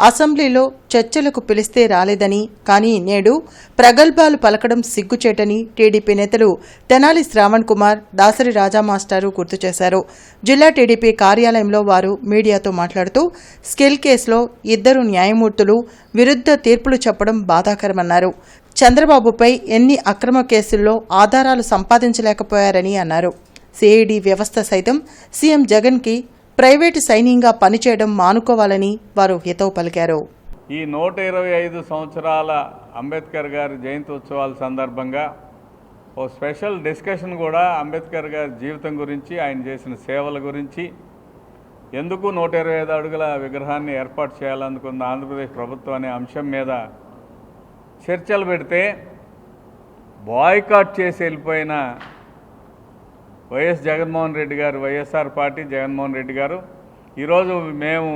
అసెంబ్లీలో చర్చలకు పిలిస్తే రాలేదని, కానీ నేడు ప్రగల్భాలు పలకడం సిగ్గుచేటని టీడీపీ నేతలు తెనాలి శ్రావణ్ కుమార్, దాసరి రాజా మాస్టారు గుర్తు చేశారు. జిల్లా టీడీపీ కార్యాలయంలో వారు మీడియాతో మాట్లాడుతూ స్కిల్ కేసులో 2 న్యాయమూర్తులు విరుద్ధ తీర్పులు చెప్పడం బాధాకరమన్నారు. చంద్రబాబుపై ఎన్ని అక్రమ కేసుల్లో ఆధారాలు సంపాదించలేకపోయారని అన్నారు. సిఐడి వ్యవస్థ సైతం సీఎం జగన్కి ప్రైవేటు సైన్యంగా పనిచేయడం మానుకోవాలని వారు హితవు పలికారు. ఈ 125 సంవత్సరాల అంబేద్కర్ గారి జయంతి ఉత్సవాల సందర్భంగా ఓ స్పెషల్ డిస్కషన్ కూడా అంబేద్కర్ గారి జీవితం గురించి, ఆయన చేసిన సేవల గురించి, ఎందుకు 125 అడుగుల విగ్రహాన్ని ఏర్పాటు చేయాలనుకున్న ఆంధ్రప్రదేశ్ ప్రభుత్వం అనే అంశం మీద చర్చలు పెడితే బాయ్కాట్ చేసి వెళ్ళిపోయిన వైఎస్ జగన్మోహన్ రెడ్డి గారు, వైఎస్ఆర్ పార్టీ జగన్మోహన్ రెడ్డి గారు ఈరోజు మేము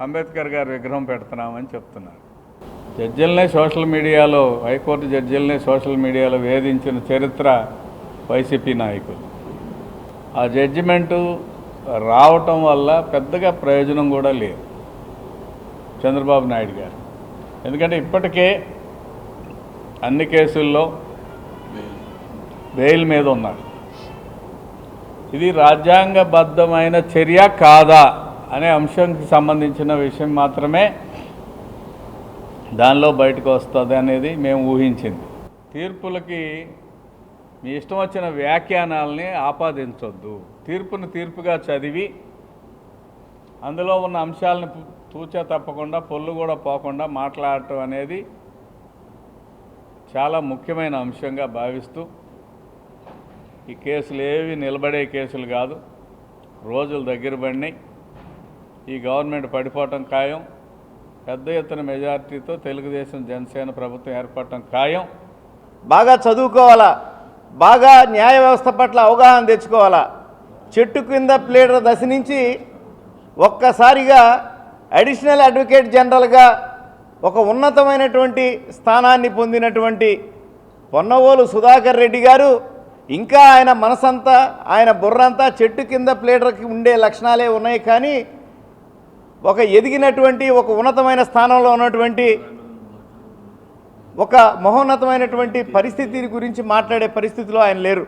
అంబేద్కర్ గారి విగ్రహం పెడుతున్నామని చెప్తున్నారు. జడ్జిలనే సోషల్ మీడియాలో, హైకోర్టు జడ్జిలనే సోషల్ మీడియాలో వేధించిన చరిత్ర వైసీపీ నాయకులు. ఆ జడ్జిమెంటు రావటం వల్ల పెద్దగా ప్రయోజనం కూడా లేదు చంద్రబాబు నాయుడు గారు. ఎందుకంటే ఇప్పటికే అన్ని కేసుల్లో బెయిల్ మీద ఉన్నారు. ఇది రాజ్యాంగబద్ధమైన చర్య కాదా అనే అంశానికి సంబంధించిన విషయం మాత్రమే దానిలో బయటకు వస్తుంది అనేది మేము ఊహించింది. తీర్పులకి మీ ఇష్టం వచ్చిన వ్యాఖ్యానాలని ఆపాదించొద్దు. తీర్పును తీర్పుగా చదివి అందులో ఉన్న అంశాలను తూచా తప్పకుండా, పొల్లు కూడా పోకుండా మాట్లాడటం అనేది చాలా ముఖ్యమైన అంశంగా భావిస్తూ, ఈ కేసులు ఏవి నిలబడే కేసులు కాదు, రోజులు దగ్గర పడినాయి. ఈ గవర్నమెంట్ పడిపోవటం ఖాయం. పెద్ద ఎత్తున మెజార్టీతో తెలుగుదేశం జనసేన ప్రభుత్వం ఏర్పడటం ఖాయం. బాగా చదువుకోవాలా, బాగా న్యాయ వ్యవస్థ పట్ల అవగాహన తెచ్చుకోవాలా. చెట్టు కింద ప్లేడర్ దశ నుంచి ఒక్కసారిగా అడిషనల్ అడ్వకేట్ జనరల్గా ఒక ఉన్నతమైనటువంటి స్థానాన్ని పొందినటువంటి పొన్నవోలు సుధాకర్ రెడ్డి గారు ఇంకా ఆయన మనసంతా, ఆయన బుర్రంతా చెట్టు కింద ప్లేడర్కి ఉండే లక్షణాలే ఉన్నాయి. కానీ ఒక ఎదిగినటువంటి, ఒక ఉన్నతమైన స్థానంలో ఉన్నటువంటి, ఒక మహోన్నతమైనటువంటి పరిస్థితి గురించి మాట్లాడే పరిస్థితిలో ఆయన లేరు.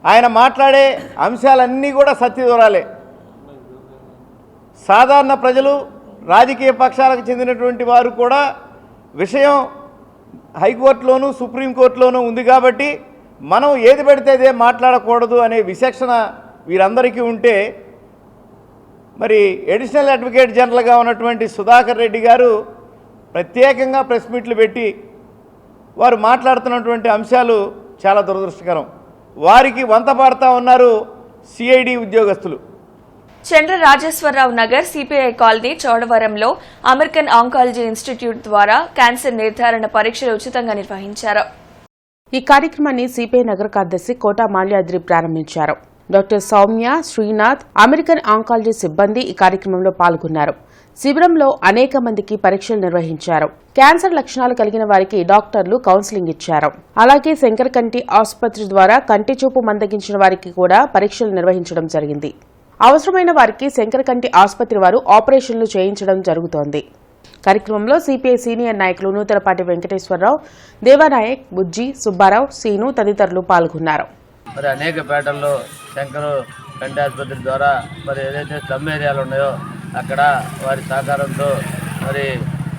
ఆయన మాట్లాడే అంశాలన్నీ కూడా సత్యదూరాలే. సాధారణ ప్రజలు రాజకీయ పక్షాలకు చెందినటువంటి వారు కూడా విషయం హైకోర్టులోనూ సుప్రీంకోర్టులోనూ ఉంది కాబట్టి మనం ఏది పడితే అదే మాట్లాడకూడదు అనే విచక్షణ వీరందరికీ ఉంటే మరి అడిషనల్ అడ్వకేట్ జనరల్గా ఉన్నటువంటి సుధాకర్ రెడ్డి గారు ప్రత్యేకంగా ప్రెస్ మీట్లు పెట్టి వారు మాట్లాడుతున్నటువంటి అంశాలు చాలా దురదృష్టకరం. వారికి వంత పాడుతూ ఉన్నారు సిఐడి ఉద్యోగస్తులు. చంద్ర రాజేశ్వరరావు నగర్ సిపిఐ కాలనీ చౌడవరంలో అమెరికన్ ఆంకాలజీ ఇన్స్టిట్యూట్ ద్వారా క్యాన్సర్ నిర్ధారణ పరీక్షలు ఉచితంగా నిర్వహించారు. ఈ కార్యక్రమాన్ని సిపిఐ నగర కార్యదర్శి కోటా మాల్యాద్రి ప్రారంభించారు. Doctor Soumya, Srinath, American oncology సిబ్బంది ఈ కార్యక్రమంలో పాల్గొన్నారు. శిబిరంలో అనేక మందికి పరీక్షలు నిర్వహించారు. క్యాన్సర్ లక్షణాలు కలిగిన వారికి డాక్టర్లు కౌన్సిలింగ్ ఇచ్చారు. అలాగే శంకర్ కంటి ఆసుపత్రి ద్వారా కంటి చూపు మందగించిన వారికి కూడా పరీక్షలు నిర్వహించడం జరిగింది. అవసరమైన వారికి శంకర్ కంటి ఆసుపత్రి వారు ఆపరేషన్లు చేయించడం జరుగుతోంది. కార్యక్రమంలో సిపిఐ సీనియర్ నాయకులు నూతలపాటి వెంకటేశ్వరరావు, దేవానాయక్, బుజ్జి, సుబ్బారావు, సీను తదితరులు పాల్గొన్నారు. మరి అనేక పేటల్లో శంకర్ కంటి ఆసుపత్రి ద్వారా మరి ఏదైతే స్లమ్ ఏరియాలు ఉన్నాయో అక్కడ వారి సహకారంతో మరి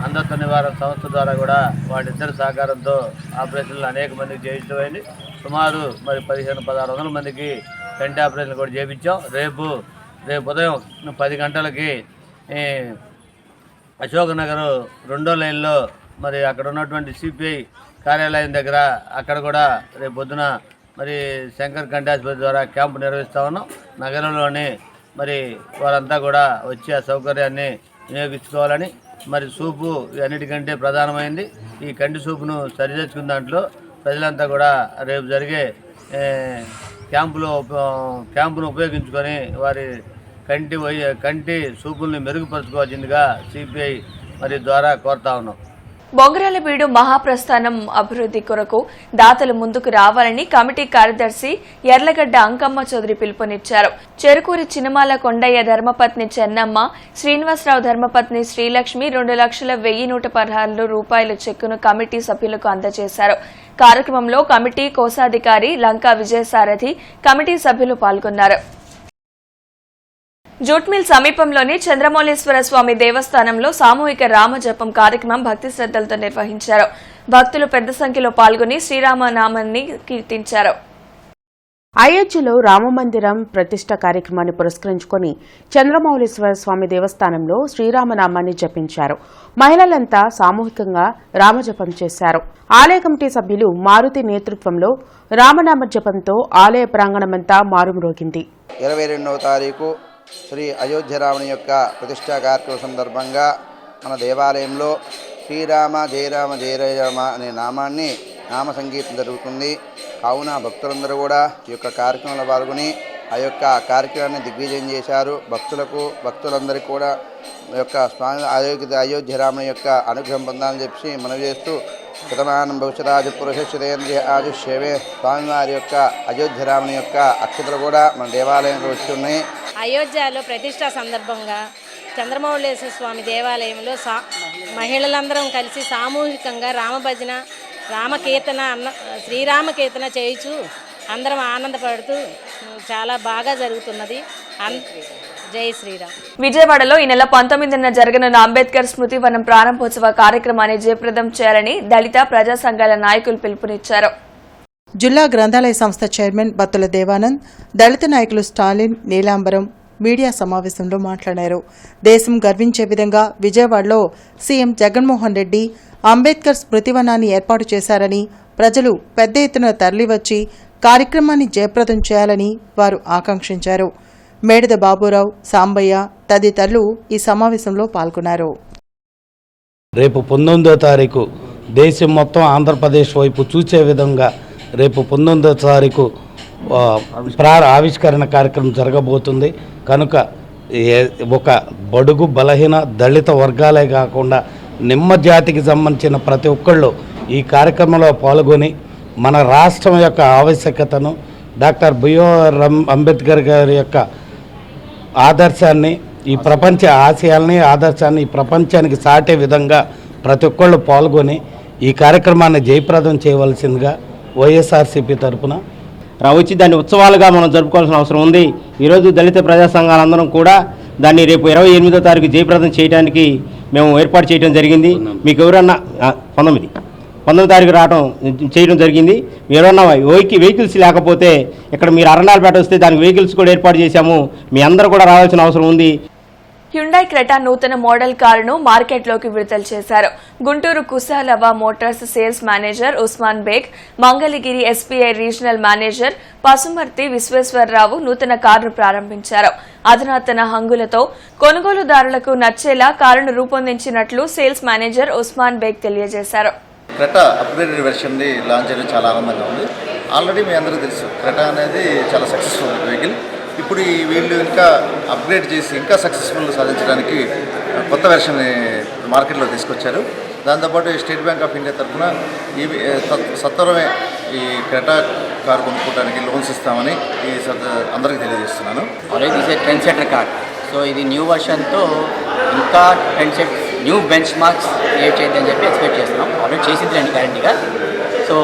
అంధత్వ నివారణ సంస్థ ద్వారా కూడా వాళ్ళిద్దరి సహకారంతో ఆపరేషన్లు అనేక మందికి చేయించమైంది. సుమారు మరి 1500-1600 మందికి కంటి ఆపరేషన్లు కూడా చేయించాం. రేపు ఉదయం 10 గంటలకి అశోక్ నగర్ 2వ లైన్లో మరి అక్కడ ఉన్నటువంటి సిపిఐ కార్యాలయం దగ్గర అక్కడ కూడా రేపు పొద్దున మరి శంకర్ కంటి ఆసుపత్రి ద్వారా క్యాంపు నిర్వహిస్తూ ఉన్నాం. నగరంలోని మరి వారంతా కూడా వచ్చి ఆ సౌకర్యాన్ని వినియోగించుకోవాలని, మరి చూపు అన్నిటికంటే ప్రధానమైంది. ఈ కంటి చూపును సరిచేసుకున్న దాంట్లో ప్రజలంతా కూడా రేపు జరిగే క్యాంపును ఉపయోగించుకొని వారి కంటి చూపుల్ని మెరుగుపరచుకోవాల్సిందిగా సిపిఐ మరి ద్వారా కోరుతా ఉన్నాం. బొంగరాలబీడు మహాప్రస్థానం అభివృద్ధి కొరకు దాతలు ముందుకు రావాలని కమిటీ కార్యదర్శి ఎర్లగడ్డ అంకమ్మ చౌదరి పిలుపునిచ్చారు. చెరుకూరి చినమాల కొండయ్య ధర్మపత్ని చెన్నమ్మ, శ్రీనివాసరావు ధర్మపత్ని శ్రీలక్ష్మి 2,01,116 రూపాయల చెక్కును కమిటీ సభ్యులకు అందజేశారు. కార్యక్రమంలో కమిటీ కోశాధికారి లంకా విజయసారథి, కమిటీ సభ్యులు పాల్గొన్నారు. జూట్మిల్ సమీపంలోని చంద్రమౌళీశ్వర స్వామి దేవస్థానంలో సామూహిక రామజపం కార్యక్రమం భక్తి శ్రద్దలతో నిర్వహించారు. భక్తులు పెద్ద సంఖ్యలో పాల్గొని శ్రీరామనామాన్ని కీర్తించారు. అయోధ్యలో రామమందిరం ప్రతిష్ట కార్యక్రమాన్ని పురస్కరించుకుని చంద్రమౌళీశ్వర స్వామి దేవస్థానంలో శ్రీరామనామాన్ని జపించారు. మహిళలంతా సామూహికంగా రామజపం చేశారు. ఆలయ కమిటీ సభ్యులు మారుతి నేతృత్వంలో రామనామ జపంతో ఆలయ ప్రాంగణమంతా మారుమ్రోగింది. 22వ తారీఖు శ్రీ అయోధ్య రాముని యొక్క ప్రతిష్టా కార్యక్రమం సందర్భంగా మన దేవాలయంలో శ్రీరామ జయ రామ జయ రామ అనే నామ సంగీతం జరుగుతుంది. కావున భక్తులందరూ కూడా ఈ యొక్క కార్యక్రమంలో పాల్గొని ఆ యొక్క కార్యక్రమాన్ని దిగ్విజయం చేశారు. భక్తులందరికీ కూడా యొక్క స్వామి అయోధ్య రాముని యొక్క అనుగ్రహం పొందాలని చెప్పి మనవి చేస్తూ శతమానం భవిష్యరాజు పురుషేంద్రియ ఆయుష్యవే స్వామివారి యొక్క అయోధ్య రాముని యొక్క అక్షతలు కూడా మన దేవాలయంలో వచ్చి ఉన్నాయి. అయోధ్యలో ప్రతిష్ట సందర్భంగా చంద్రమౌళీశ్వర స్వామి దేవాలయంలో మహిళలందరం కలిసి సామూహికంగా రామభజన, రామకీర్తన, శ్రీరామకీర్తన చేయుచు అందరం ఆనందపడుతూ చాలా బాగా జరుగుతున్నది. జై శ్రీరామ్. విజయవాడలో ఈ నెల 19న జరగనున్న అంబేద్కర్ స్మృతి వనం ప్రారంభోత్సవ కార్యక్రమాన్ని జయప్రదం చేయాలని దళిత ప్రజా సంఘాల నాయకులు పిలుపునిచ్చారు. జిల్లా గ్రంథాలయ సంస్థ చైర్మన్ బత్తుల దేవానంద్, దళిత నాయకులు స్టాలిన్, నీలాంబరం మీడియా సమావేశంలో మాట్లాడారు. దేశం గర్వించే విధంగా విజయవాడలో సీఎం జగన్మోహన్ రెడ్డి అంబేద్కర్ స్మృతివనాన్ని ఏర్పాటు చేశారని, ప్రజలు పెద్ద ఎత్తున తరలివచ్చి కార్యక్రమాన్ని జయప్రదం చేయాలని వారు ఆకాంక్షించారు. మేడద బాబురావు, సాంబయ్య తదితరులు ఈ సమావేశంలో పాల్గొన్నారు. రేపు 19వ తారీఖు దేశం మొత్తం ఆంధ్రప్రదేశ్ వైపు చూసే విధంగా రేపు 19వ తారీఖు ఆవిష్కరణ కార్యక్రమం జరగబోతుంది. కనుక ఒక బడుగు బలహీన దళిత వర్గాలే కాకుండా నిమ్మ జాతికి సంబంధించిన ప్రతి ఒక్కళ్ళు ఈ కార్యక్రమంలో పాల్గొని మన రాష్ట్రం యొక్క ఆవశ్యకతను, డాక్టర్ బిఆర్ అంబేద్కర్ గారి యొక్క ఆదర్శాన్ని, ఈ ప్రపంచ ఆశయాల్ని, ఆదర్శాన్ని ఈ ప్రపంచానికి సాటే విధంగా ప్రతి ఒక్కళ్ళు పాల్గొని ఈ కార్యక్రమాన్ని జయప్రదం చేయవలసిందిగా వైఎస్ఆర్సీపీ తరఫున వచ్చి దాన్ని ఉత్సవాలుగా మనం జరుపుకోవాల్సిన అవసరం ఉంది. ఈరోజు దళిత ప్రజా సంఘాలందరం కూడా దాన్ని రేపు 28వ తారీఖు జయప్రదం చేయడానికి మేము ఏర్పాటు చేయడం జరిగింది. మీకు ఎవరన్నా 19వ తారీఖు చేయడం జరిగింది. ఎవరన్నా వెహికల్స్ లేకపోతే ఇక్కడ మీరు అరణాలపేట వస్తే దానికి వెహికల్స్ కూడా ఏర్పాటు చేశాము. మీ అందరూ కూడా రావాల్సిన అవసరం ఉంది. హ్యుండై క్రెటా నూతన మోడల్ కారును మార్కెట్లోకి విడుదల చేశారు. Guntur Kushalava motors sales manager Usman Baig, Mangalagiri SBI regional manager Pasumarthi Visweswararao నూతన కారును ప్రారంభించారు. అధునాతన హంగులతో కొనుగోలుదారులకు నచ్చేలా కారును రూపొందించినట్లు సేల్స్ మేనేజర్ ఉస్మాన్ బేగ్ తెలియజేశారు. క్రెటా అప్గ్రేడెడ్ వెర్షన్ని లాంచ్ చేయడం చాలా ఆనందంగా ఉంది. ఆల్రెడీ మీ అందరికీ తెలుసు క్రెటా అనేది చాలా సక్సెస్ఫుల్ వెహికల్. ఇప్పుడు వీళ్ళు ఇంకా అప్గ్రేడ్ చేసి ఇంకా సక్సెస్ఫుల్ సాధించడానికి కొత్త వెర్షన్ని మార్కెట్లో తీసుకొచ్చారు. దాంతోపాటు స్టేట్ బ్యాంక్ ఆఫ్ ఇండియా తరఫున ఈ సత్వరమే ఈ క్రెటా కారు కొనుక్కోవడానికి లోన్స్ ఇస్తామని అందరికీ తెలియజేస్తున్నాను. Already this a trendsetter car. So ఇది న్యూ వర్షన్తో ఇంకా trend set new benchmarks create చేయొద్దని చెప్పి ఎక్స్పెక్ట్ చేస్తున్నాం. ఆల్రెడీ చేసింది అండి గ్యారంటీగా. సో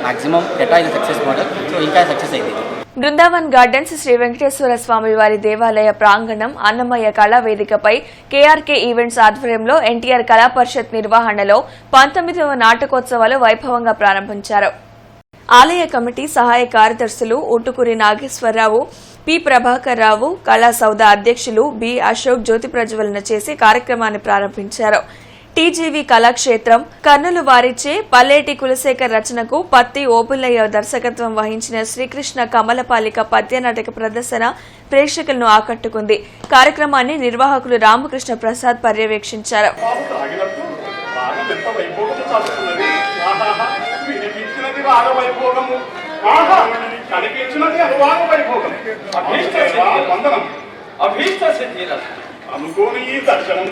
మ్యాక్సిమం క్రెటా ఇది సక్సెస్ మోడల్. సో ఇంకా సక్సెస్ అయింది. బృందావన్ గార్డెన్స్ శ్రీ వెంకటేశ్వర స్వామి వారి దేవాలయ ప్రాంగణం అన్నమయ్య కళా వేదికపై కేఆర్కే ఈవెంట్స్ ఆధ్వర్యంలో ఎన్టీఆర్ కళా పరిషత్ నిర్వహణలో 19వ నాటకోత్సవాలు వైభవంగా ప్రారంభించారు. ఆలయ కమిటీ సహాయ కార్యదర్శులు ఉట్టుకూరి నాగేశ్వరరావు, పి ప్రభాకర్ రావు, కళా సౌద అధ్యక్షులు బి అశోక్ జ్యోతి ప్రజ్వలన చేసి కార్యక్రమాన్ని ప్రారంభించారు. టీజీవీ కళాక్షేత్రం కర్నూలు వారిచే పల్లేటి కులశేఖర్ రచనకు పత్తి ఓబుల్లయ్య దర్శకత్వం వహించిన శ్రీకృష్ణ కమలపాలిక పద్య నాటక ప్రదర్శన ప్రేక్షకులను ఆకట్టుకుంది. కార్యక్రమాన్ని నిర్వాహకులు రామకృష్ణ ప్రసాద్ పర్యవేక్షించారు. అనుకోని ఈ దర్శనం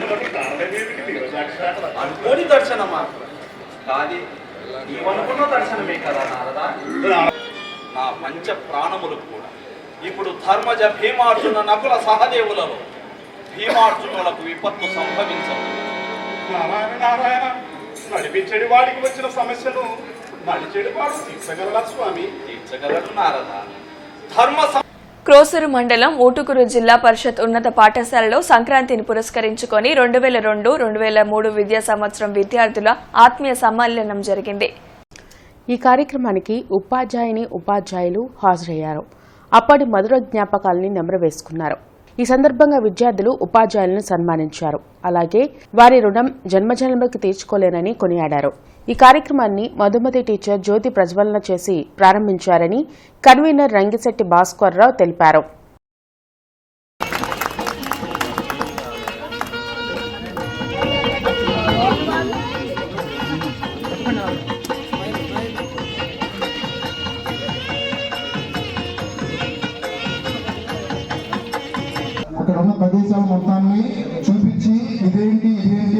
అనుకోని దర్శనమా కాదు, నీవనుకున్న దర్శనమే కదా నారదా. నా పంచ ప్రాణములు కూడా ఇప్పుడు ధర్మజ భీమార్జున నకుల సహదేవులలో భీమార్జునులకు విపత్తు సంభవించవు. నారాయణ నారాయణ, నడిపించడి వాడికి వచ్చిన సమస్యను నడిచేడు వాడు తీర్చగలరా స్వామి? తీర్చగలడు నారదా. ధర్మ క్రోసూరు మండలం ఊటుకూరు జిల్లా పరిషత్ ఉన్నత పాఠశాలలో సంక్రాంతిని పురస్కరించుకుని 2002-2003 విద్యా సంవత్సరం విద్యార్థుల ఆత్మీయ సమ్మేళనం జరిగింది. ఈ కార్యక్రమానికి ఉపాధ్యాయులు హాజరయ్యారు. అప్పటి మధుర జ్ఞాపకాలని నెమరవేసుకున్నారు. ఈ సందర్భంగా విద్యార్థులు ఉపాధ్యాయులను సన్మానించారు. అలాగే వారి రుణం జన్మజన్మకి తీర్చుకోలేనని కొనియాడారు. ఈ కార్యక్రమాన్ని మధుమతి టీచర్ జ్యోతి ప్రజ్వలన చేసి ప్రారంభించారని కన్వీనర్ రంగిశెట్టి భాస్కర్రావు తెలిపారు. అక్కడ ఉన్న ప్రదేశాల మొత్తాన్ని చూపించి ఇదేంటి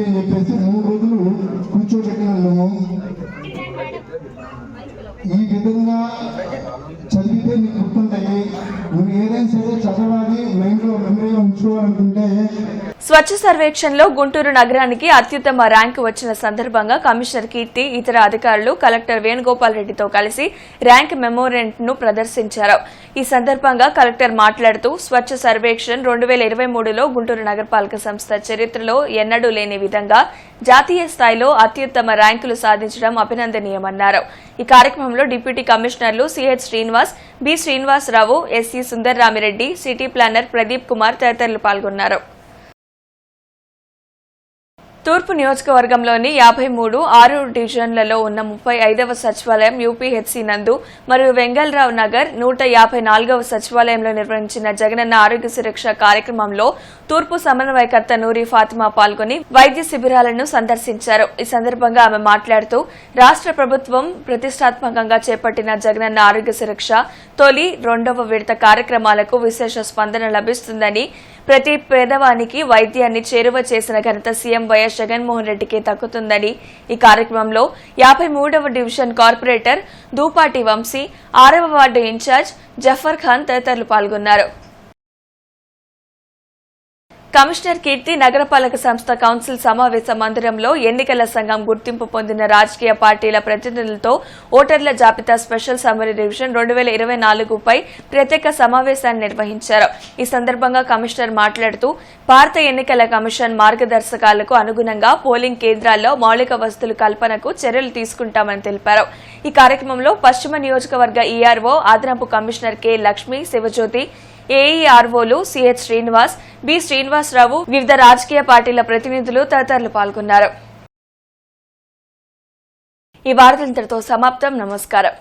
అని చెప్పేసి 3 రోజులు కూర్చోబెట్టినాము. ఈ విధంగా చదివితే నీకు గుర్తుంటాయి. నువ్వు ఏదైనా సరే చదవాలి, మైండ్లో మెమరీలో ఉంచుకోవాలనుకుంటే. స్వచ్ఛ సర్వేక్షణలో గుంటూరు నగరానికి అత్యుత్తమ ర్యాంకు వచ్చిన సందర్భంగా కమిషనర్ కీర్తి, ఇతర అధికారులు కలెక్టర్ వేణుగోపాల్ రెడ్డితో కలిసి ర్యాంక్ మెమోరెంట్ను ప్రదర్శించారు. ఈ సందర్భంగా కలెక్టర్ మాట్లాడుతూ స్వచ్ఛ సర్వేక్షణ్ 2023లో గుంటూరు నగరపాలక సంస్థ చరిత్రలో ఎన్నడూ లేని విధంగా జాతీయ స్థాయిలో అత్యుత్తమ ర్యాంకులు సాధించడం అభినందనీయమన్నారు. ఈ కార్యక్రమంలో డిప్యూటీ కమిషనర్లు CH Srinivas, B Srinivasarao, SC Sundarramireddy, city planner Pradeep Kumar తదితరులు పాల్గొన్నారు. తూర్పు నియోజకవర్గంలోని 53 6 డివిజన్లలో ఉన్న 35వ సచివాలయం యూపీహెచ్సీ నందు మరియు వెంగళరావు నగర్ 154వ సచివాలయంలో నిర్వహించిన జగనన్న ఆరోగ్య సురక్ష కార్యక్రమంలో తూర్పు సమన్వయకర్త నూరి ఫాతిమా పాల్గొని వైద్య శిబిరాలను సందర్శించారు. ఈ సందర్భంగా ఆమె మాట్లాడుతూ రాష్ట్ర ప్రభుత్వం ప్రతిష్టాత్మకంగా చేపట్టిన జగనన్న ఆరోగ్య సురక్ష తొలి, 2వ విడత కార్యక్రమాలకు విశేష స్పందన లభిస్తుందని, ప్రతి పేదవానికి వైద్యాన్ని చేరువ చేసిన ఘనత సీఎం వైఎస్ జగన్మోహన్ రెడ్డికి దక్కుతుందని, ఈ కార్యక్రమంలో 53వ డివిజన్ కార్పొరేటర్ దూపాటి వంశీ, 6వ వార్డు ఇన్ఛార్జ్ జఫర్ ఖాన్ తదితరులు పాల్గొన్నారు. కమిషనర్ కీర్తి నగరపాలక సంస్థ కౌన్సిల్ సమావేశ మందిరంలో ఎన్నికల సంఘం గుర్తింపు పొందిన రాజకీయ పార్టీల ప్రతినిధులతో ఓటర్ల జాబితా స్పెషల్ సమ్మరీ రివిజన్ 2024పై ప్రత్యేక సమావేశాన్ని నిర్వహించారు. ఈ సందర్భంగా కమిషనర్ మాట్లాడుతూ భారత ఎన్నికల కమిషన్ మార్గదర్శకాలకు అనుగుణంగా పోలింగ్ కేంద్రాల్లో మౌలిక వసతుల కల్పనకు చర్యలు తీసుకుంటామని తెలిపారు. ఈ కార్యక్రమంలో పశ్చిమ నియోజకవర్గ ఈఆర్ఓ అదనపు కమిషనర్ కె లక్ష్మి, శివజ్యోతి, ఏఈఆర్ఓలు సిహెచ్ శ్రీనివాస్, బి శ్రీనివాసరావు, వివిధ రాజకీయ పార్టీల ప్రతినిధులు తదితరులు పాల్గొన్నారు. ఈ వార్తలు ఇంతటితో సమాప్తం. నమస్కారం.